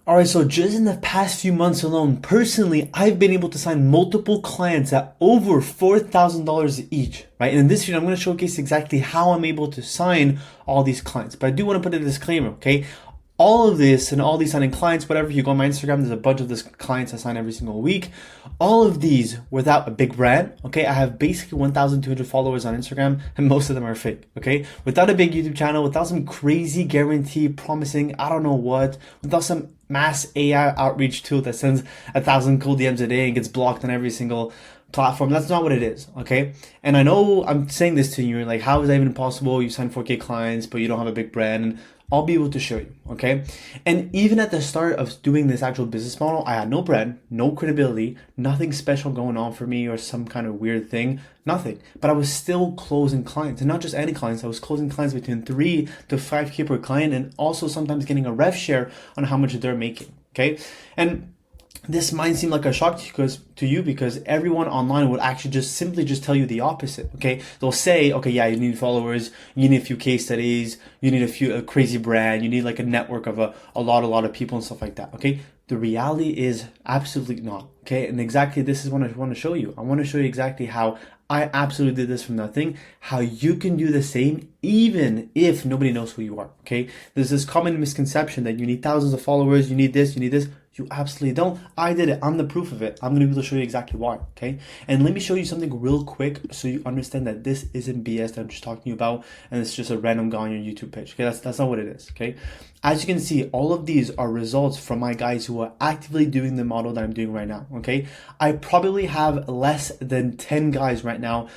All right, so just in the past few months alone, personally, I've been able to sign multiple clients at over $4,000 each, right? And in this video, I'm going to showcase exactly how I'm able to sign all these clients. But I do want to put a disclaimer, okay? All of this and all these signing clients, whatever, if you go on my Instagram, there's a bunch of these clients I sign every single week. All of these without a big brand, okay? I have basically 1,200 followers on Instagram and most of them are fake, okay? Without a big YouTube channel, without some crazy guarantee promising, I don't know what, without some mass AI outreach tool that sends 1,000 cool DMs a day and gets blocked on every single platform. That's not what it is, okay? And I know I'm saying this to you, like, how is that even possible? You sign 4K clients, but you don't have a big brand. And I'll be able to show you, okay? And even at the start of doing this actual business model, I had no brand, no credibility, nothing special going on for me or some kind of weird thing, nothing. But I was still closing clients, and not just any clients. I was closing clients between 3 to 5K per client, and also sometimes getting a rev share on how much they're making, okay? And this might seem like a shock to you because everyone online would actually just simply just tell you the opposite. Okay, they'll say, okay, yeah, you need followers, you need a few case studies, you need a crazy brand, you need like a network of a lot of people and stuff like that. Okay, the reality is absolutely not. Okay, and exactly this is what I want to show you. I want to show you exactly how I absolutely did this from nothing, how you can do the same even if nobody knows who you are. Okay, there's this common misconception that you need thousands of followers, you need this, you need this. You absolutely don't. I did it. I'm the proof of it. I'm going to be able to show you exactly why, okay? And let me show you something real quick so you understand that this isn't BS that I'm just talking to you about and it's just a random guy on your YouTube page, okay? That's not what it is, okay? As you can see, all of these are results from my guys who are actively doing the model that I'm doing right now, okay? I probably have less than 10 guys right now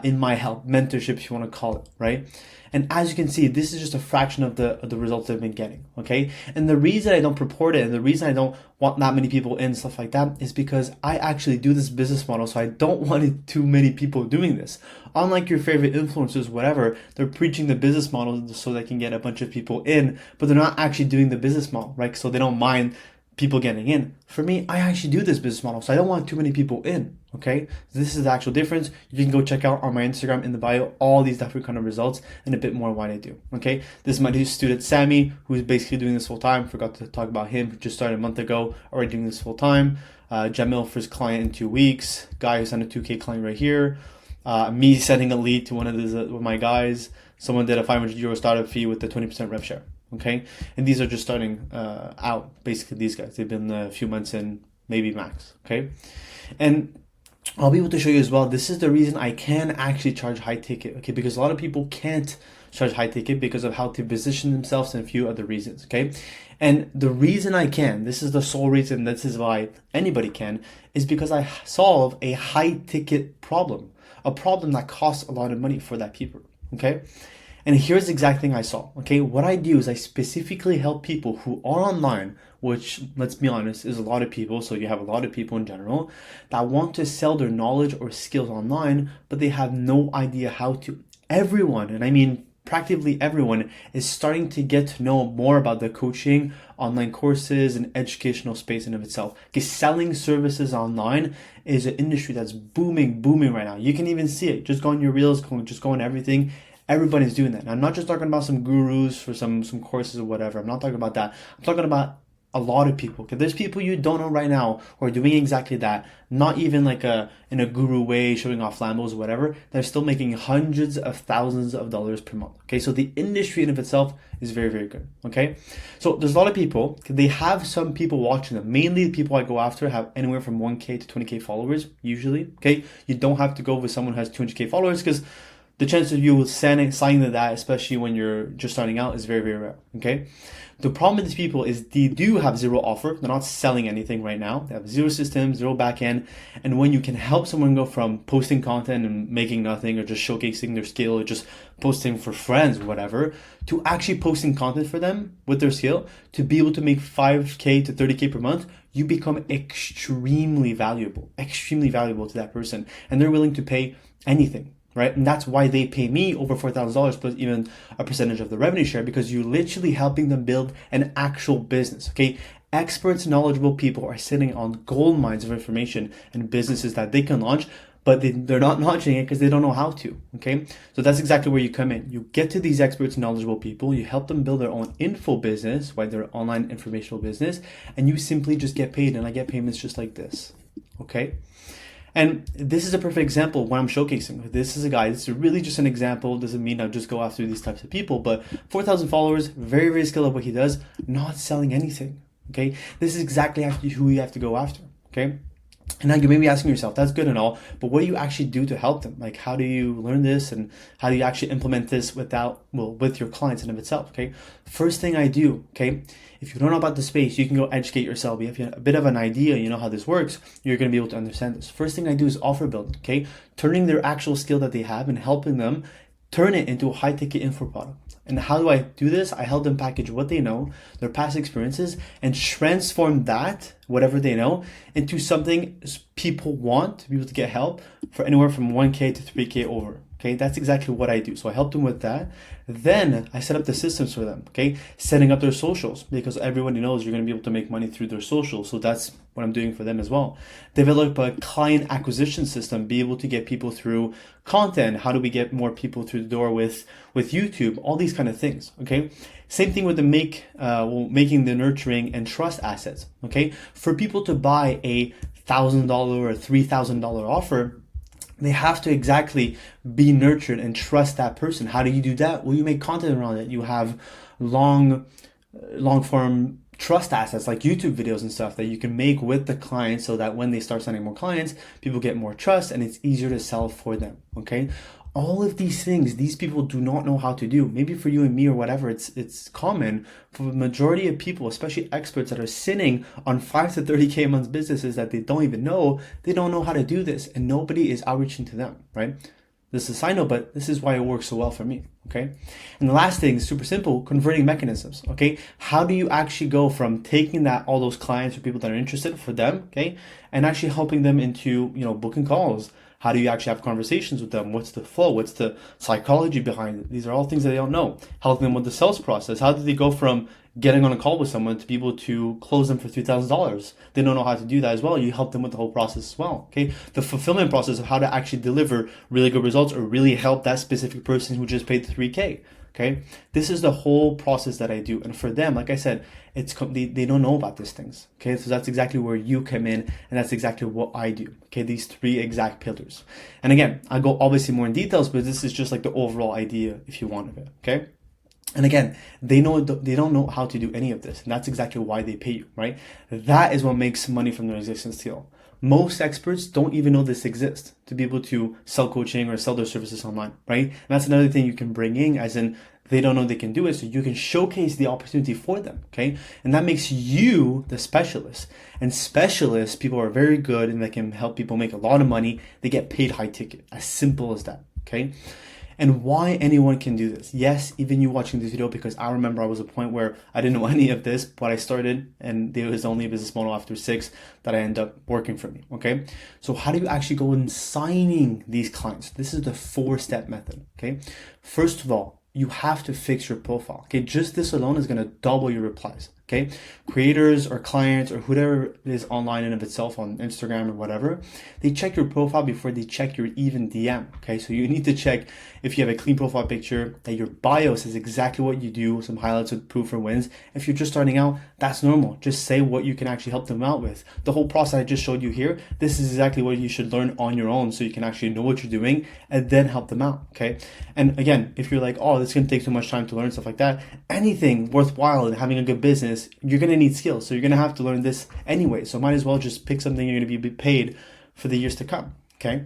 in my help, mentorship if you want to call it, right? And as you can see, this is just a fraction of the results I've been getting, okay? And the reason I don't purport it and the reason I don't want that many people in, stuff like that, is because I actually do this business model, so I don't want too many people doing this. Unlike your favorite influencers, whatever, they're preaching the business model so they can get a bunch of people in, but they're not actually doing the business model, right? So they don't mind people getting in. For me, I actually do this business model, so I don't want too many people in, okay? This is the actual difference. You can go check out on my Instagram in the bio all these different kind of results and a bit more what I do, okay? This is my new student, Sammy, who's basically doing this full time. Forgot to talk about him, just started a month ago, already doing this full time. Jamil, first client in 2 weeks. Guy who sent a 2K client right here. Me sending a lead to one of my guys. Someone did a 500 euro startup fee with the 20% rev share. Okay, and these are just starting out. Basically, these guys, they've been a few months in, maybe max. Okay, and I'll be able to show you as well. This is the reason I can actually charge high ticket. Okay, because a lot of people can't charge high ticket because of how to position themselves and a few other reasons. Okay, and the reason I can, this is the sole reason, this is why anybody can, is because I solve a high ticket problem, a problem that costs a lot of money for that people. Okay. And here's the exact thing I saw, okay? What I do is I specifically help people who are online, which, let's be honest, is a lot of people, so you have a lot of people in general, that want to sell their knowledge or skills online, but they have no idea how to. Everyone, and I mean practically everyone, is starting to get to know more about the coaching, online courses, and educational space in of itself. Because selling services online is an industry that's booming right now. You can even see it. Just go on your reels, just go on everything. Everybody's doing that. And I'm not just talking about some gurus for some courses or whatever. I'm not talking about that. I'm talking about a lot of people. Okay, there's people you don't know right now who are doing exactly that. Not even like in a guru way, showing off Lambos or whatever. They're still making hundreds of thousands of dollars per month. Okay, so the industry in of itself is very good. Okay, so there's a lot of people. They have some people watching them. Mainly the people I go after have anywhere from 1K to 20K followers usually. Okay, you don't have to go with someone who has 200K followers because the chance of you signing to that, especially when you're just starting out, is very rare, okay? The problem with these people is they do have zero offer. They're not selling anything right now. They have zero system, zero backend. And when you can help someone go from posting content and making nothing or just showcasing their skill or just posting for friends or whatever, to actually posting content for them with their skill, to be able to make 5K to 30K per month, you become extremely valuable to that person. And they're willing to pay anything. Right? And that's why they pay me over $4,000 plus even a percentage of the revenue share, because you're literally helping them build an actual business. Okay. Experts, knowledgeable people are sitting on gold mines of information and businesses that they can launch but they're not launching it because they don't know how to. Okay, so that's exactly where you come in. You get to these experts, knowledgeable people, you help them build their own info business, right, their online informational business, and you simply just get paid. And I get payments just like this. Okay. And this is a perfect example of what I'm showcasing. This is a guy, this is really just an example. Doesn't mean I'll just go after these types of people, but 4,000 followers, very, very skilled at what he does, not selling anything. Okay. This is exactly who you have to go after. Okay. And now you may be asking yourself, that's good and all, but what do you actually do to help them? Like, how do you learn this and how do you actually implement this with your clients in of itself? Okay. First thing I do, okay, if you don't know about the space, you can go educate yourself. If you have a bit of an idea, you know how this works, you're going to be able to understand this. First thing I do is offer building, okay, turning their actual skill that they have and helping them turn it into a high ticket info product. And how do I do this? I help them package what they know, their past experiences, and transform that, whatever they know, into something people want to be able to get help for anywhere from 1K to 3K over. Okay, that's exactly what I do. So I help them with that. Then I set up the systems for them. Okay, setting up their socials, because everybody knows you're going to be able to make money through their socials. So that's what I'm doing for them as well. Develop a client acquisition system, be able to get people through content. How do we get more people through the door with YouTube? All these kind of things. Okay. Same thing with the making the nurturing and trust assets. Okay. For people to buy a $1,000 or $3,000 offer, they have to exactly be nurtured and trust that person. How do you do that? Well, you make content around it. You have long form trust assets like YouTube videos and stuff that you can make with the client so that when they start signing more clients, people get more trust and it's easier to sell for them. Okay. All of these things, these people do not know how to do. Maybe for you and me or whatever, it's common for the majority of people, especially experts that are sitting on 5 to 30K a month businesses that they don't even know. They don't know how to do this and nobody is outreaching to them, right? This is a side note, but this is why it works so well for me, okay? And the last thing is super simple, converting mechanisms, okay? How do you actually go from taking all those clients or people that are interested for them, okay, and actually helping them into, booking calls? How do you actually have conversations with them? What's the flow? What's the psychology behind it? These are all things that they don't know. Helping them with the sales process. How do they go from getting on a call with someone to be able to close them for $3,000? They don't know how to do that as well. You help them with the whole process as well. Okay. The fulfillment process of how to actually deliver really good results or really help that specific person who just paid 3K. Okay. This is the whole process that I do. And for them, like I said, they don't know about these things. Okay. So that's exactly where you come in. And that's exactly what I do. Okay. These 3 exact pillars. And again, I'll go obviously more in details, but this is just like the overall idea if you want of it. Okay. And again, they don't know how to do any of this. And that's exactly why they pay you, right? That is what makes money from their existence still. Most experts don't even know this exists to be able to sell coaching or sell their services online, right? And that's another thing you can bring in, as in they don't know they can do it. So you can showcase the opportunity for them, okay? And that makes you the specialist. And specialists, people are very good and they can help people make a lot of money. They get paid high ticket, as simple as that, okay? And why anyone can do this. Yes, even you watching this video, because I remember I was at a point where I didn't know any of this, but I started and there was only a business model after 6 that I ended up working for me, okay? So how do you actually go in signing these clients? This is the 4-step method, okay? First of all, you have to fix your profile, okay? Just this alone is gonna double your replies, okay? Creators or clients or whoever is online in of itself on Instagram or whatever, they check your profile before they check your even DM, okay? So you need to check if you have a clean profile picture, that your bio says exactly what you do, some highlights with proof or wins. If you're just starting out, that's normal. Just say what you can actually help them out with. The whole process I just showed you here, this is exactly what you should learn on your own so you can actually know what you're doing and then help them out, okay? And again, if you're like, oh, it's gonna take too much time to learn stuff like that, anything worthwhile and having a good business, you're gonna need skills. So you're gonna have to learn this anyway. So might as well just pick something you're gonna be paid for the years to come, okay?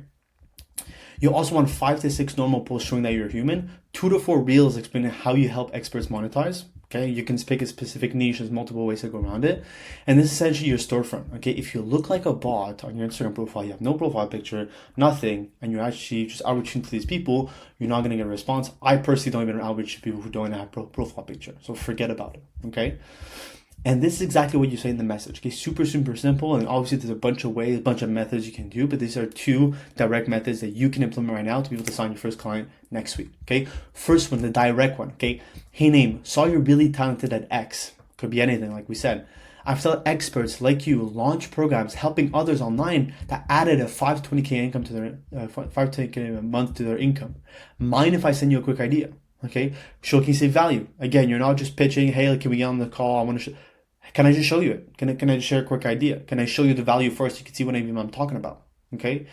You also want 5 to 6 normal posts showing that you're human, 2 to 4 reels explaining how you help experts monetize. Okay, you can pick a specific niche. There's multiple ways to go around it. And this is essentially your storefront. Okay, if you look like a bot on your Instagram profile, you have no profile picture, nothing, and you're actually just outreaching to these people, you're not going to get a response. I personally don't even outreach to people who don't have profile picture. So forget about it. Okay. And this is exactly what you say in the message. Okay, super, super simple. And obviously there's a bunch of ways, a bunch of methods you can do, but these are 2 direct methods that you can implement right now to be able to sign your first client next week. Okay, first one, the direct one. Okay, hey name, saw you're really talented at X. Could be anything, like we said. I've seen experts like you launch programs helping others online that added a 520K income to their 520K a month to their income. Mind if I send you a quick idea? Okay, showcasing value. Again, you're not just pitching, hey, can we get on the call? I want to. Can I just show you it? Can I just share a quick idea? Can I show you the value first? You can see what I'm talking about. Okay,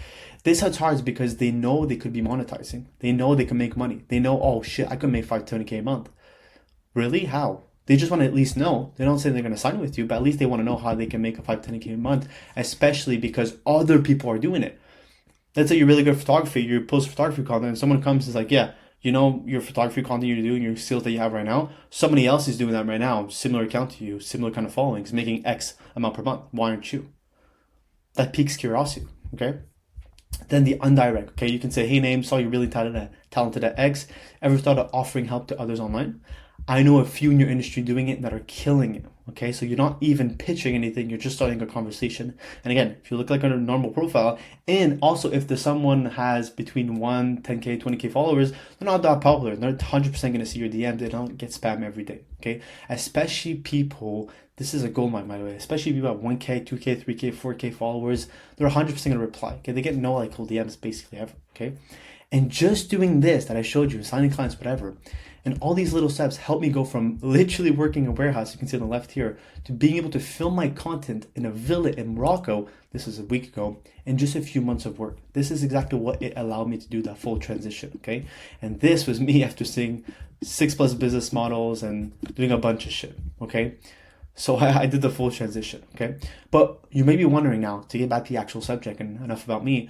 this hits hard because they know they could be monetizing. They know they can make money. They know, oh shit, I could make 520K a month. Really? How? They just want to at least know. They don't say they're going to sign with you, but at least they want to know how they can make a 510K a month, especially because other people are doing it. Let's say you're really good at photography, you post photography content, and someone comes and is like, yeah, you know your photography content you're doing, your skills that you have right now, somebody else is doing that right now, similar account to you, similar kind of followings, making X amount per month. Why aren't you? That piques curiosity, okay? Then the undirect, okay? You can say, hey, name, saw you're really talented at X. Ever thought of offering help to others online? I know a few in your industry doing it that are killing it, okay? So you're not even pitching anything, you're just starting a conversation. And again, if you look like a normal profile, and also if there's someone has between 10K, 20K followers, they're not that popular. They're 100% going to see your DM. They don't get spam every day, okay? Especially people, this is a gold mine, by the way, especially people have 1K, 2K, 3K, 4K followers, they're 100% going to reply, okay? They get no like cold DMs basically ever, okay? And just doing this that I showed you, signing clients, whatever, and all these little steps help me go from literally working in a warehouse, you can see on the left here, to being able to film my content in a villa in Morocco, this is a week ago, in just a few months of work. This is exactly what it allowed me to do that full transition, okay? And this was me after seeing 6+ business models and doing a bunch of shit, okay? So I did the full transition, okay? But you may be wondering now, to get back to the actual subject and enough about me,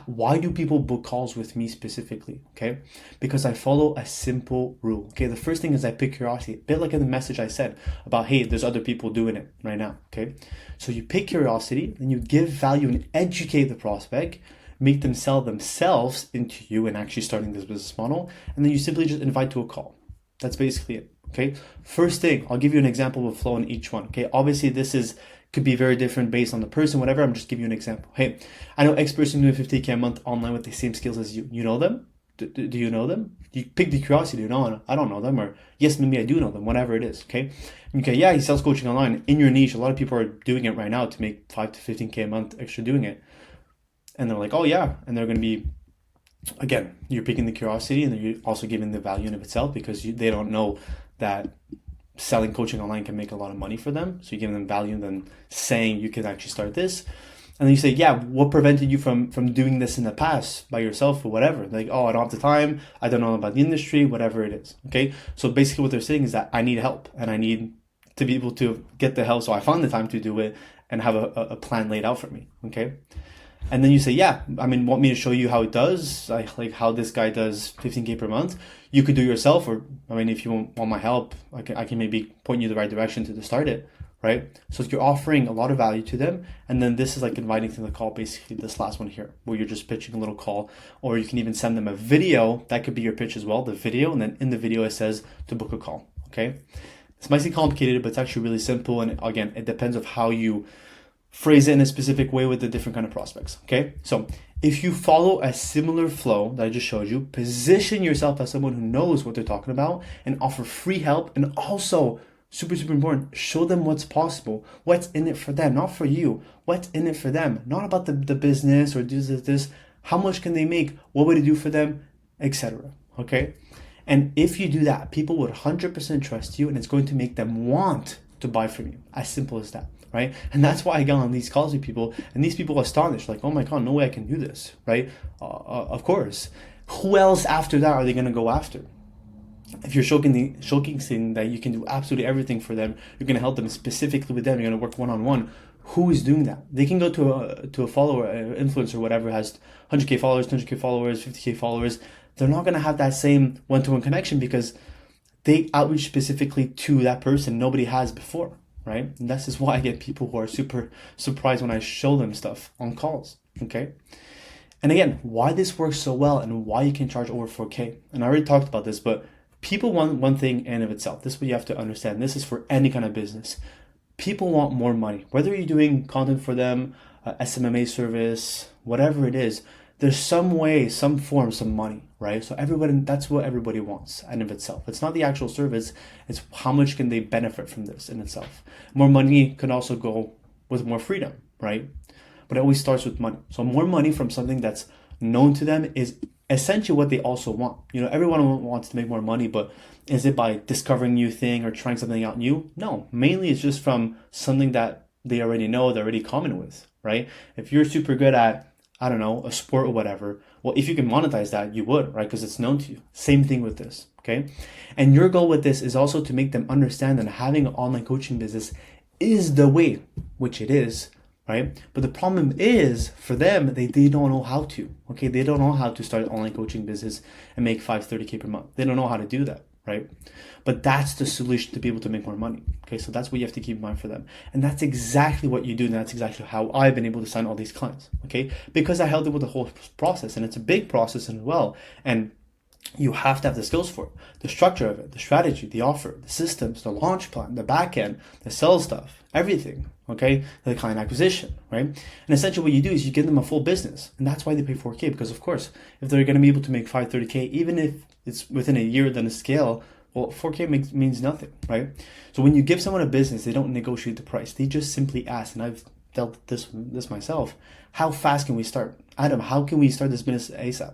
why do people book calls with me specifically, okay? Because I follow a simple rule, okay? The first thing is I pick curiosity, a bit like in the message I said about, hey, there's other people doing it right now, okay? So you pick curiosity, then you give value and educate the prospect, make them sell themselves into you and actually starting this business model, and then you simply just invite to a call. That's basically it. Okay, first thing, I'll give you an example of flow in each one. Okay, obviously this could be very different based on the person, whatever. I'm just giving you an example. Hey, I know X person doing 50K a month online with the same skills as you. You know them? Do you know them? You pick the curiosity. No, I don't know them. Or yes, maybe I do know them. Whatever it is. Okay, yeah, he sells coaching online in your niche. A lot of people are doing it right now to make 5 to 15K a month extra doing it, and they're like, oh yeah, and they're going to be. Again, you're picking the curiosity, and then you're also giving the value in of itself because they don't know that selling coaching online can make a lot of money for them. So you're giving them value and then saying you can actually start this. And then you say, yeah, what prevented you from doing this in the past by yourself or whatever? Like, oh, I don't have the time. I don't know about the industry, whatever it is. Okay. So basically what they're saying is that I need help and I need to be able to get the help. So I found the time to do it and have a plan laid out for me. Okay. And then you say, yeah, I mean, want me to show you how it does, like how this guy does 15K per month. You could do it yourself, or I mean, if you want my help, I can maybe point you the right direction to start it, right? So you're offering a lot of value to them, and then this is like inviting to the call, basically this last one here, where you're just pitching a little call, or you can even send them a video. That could be your pitch as well, the video, and then in the video it says to book a call, okay? This might seem complicated, but it's actually really simple, and again, it depends of how you phrase it in a specific way with the different kind of prospects, okay? So if you follow a similar flow that I just showed you, position yourself as someone who knows what they're talking about and offer free help, and also, super, super important, show them what's possible, what's in it for them, not for you, what's in it for them, not about the business or this, how much can they make, what would it do for them, etc., okay? And if you do that, people would 100% trust you, and it's going to make them want to buy from you, as simple as that. Right? And that's why I got on these calls with people, and these people are astonished, like, oh my God, no way I can do this, right? Of course. Who else after that are they going to go after? If you're showcasing that you can do absolutely everything for them, you're going to help them specifically with them, you're going to work one-on-one, who is doing that? They can go to a follower, influencer, whatever, has 100K followers, 200K followers, 50K followers. They're not going to have that same one-to-one connection because they outreach specifically to that person nobody has before. Right? And this is why I get people who are super surprised when I show them stuff on calls, okay? And again, why this works so well and why you can charge over 4K. And I already talked about this, but people want one thing in of itself. This is what you have to understand. This is for any kind of business. People want more money. Whether you're doing content for them, SMMA service, whatever it is, there's some way, some form, some money, right? So everybody, that's what everybody wants in of itself. It's not the actual service, it's how much can they benefit from this in itself. More money can also go with more freedom, right? But it always starts with money. So more money from something that's known to them is essentially what they also want. You know, everyone wants to make more money, but is it by discovering new thing or trying something out new? No, mainly it's just from something that they already know, they're already common with, right? If you're super good at, I don't know, a sport or whatever, well, if you can monetize that, you would, right? Because it's known to you. Same thing with this, okay? And your goal with this is also to make them understand that having an online coaching business is the way, which it is, right? But the problem is for them, they don't know how to, okay? They don't know how to start an online coaching business and make 30K per month. They don't know how to do that, right? But that's the solution to be able to make more money, okay? So that's what you have to keep in mind for them. And that's exactly what you do. And that's exactly how I've been able to sign all these clients, okay? Because I helped them with the whole process, and it's a big process as well. And you have to have the skills for it, the structure of it, the strategy, the offer, the systems, the launch plan, the back end, the sales stuff, everything, okay? The client acquisition, right? And essentially what you do is you give them a full business. And that's why they pay 4K, because of course, if they're going to be able to make 30K, even if it's within a year, then a scale, well, 4K means nothing, right? So when you give someone a business, they don't negotiate the price. They just simply ask, and I've dealt with this myself, how fast can we start? Adam, how can we start this business ASAP?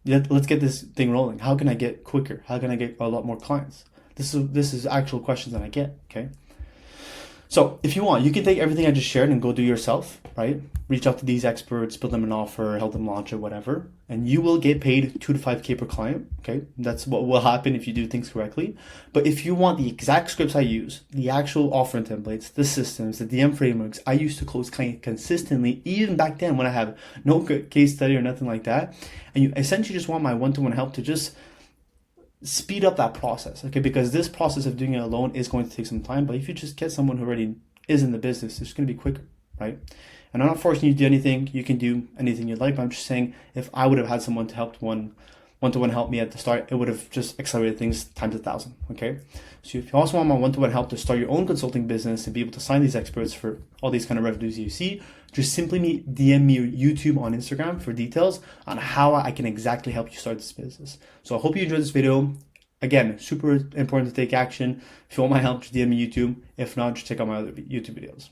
Let's get this thing rolling. How can I get quicker? How can I get a lot more clients? This is actual questions that I get, okay? So if you want, you can take everything I just shared and go do yourself, right? Reach out to these experts, build them an offer, help them launch it, whatever. And you will get paid 2 to 5K per client, okay? That's what will happen if you do things correctly. But if you want the exact scripts I use, the actual offering templates, the systems, the DM frameworks, I used to close clients consistently, even back then when I have no case study or nothing like that. And you essentially just want my one-to-one help to just speed up that process, okay? Because this process of doing it alone is going to take some time, but if you just get someone who already is in the business, it's going to be quicker, right? And I'm not forcing you to do anything. You can do anything you'd like, but I'm just saying if I would have had someone to help one-to-one help me at the start, it would have just accelerated things times 1,000, okay? So if you also want my one-to-one help to start your own consulting business and be able to sign these experts for all these kind of revenues you see, just simply DM me YouTube on Instagram for details on how I can exactly help you start this business. So I hope you enjoyed this video. Again, super important to take action. If you want my help, just DM me YouTube. If not, just check out my other YouTube videos.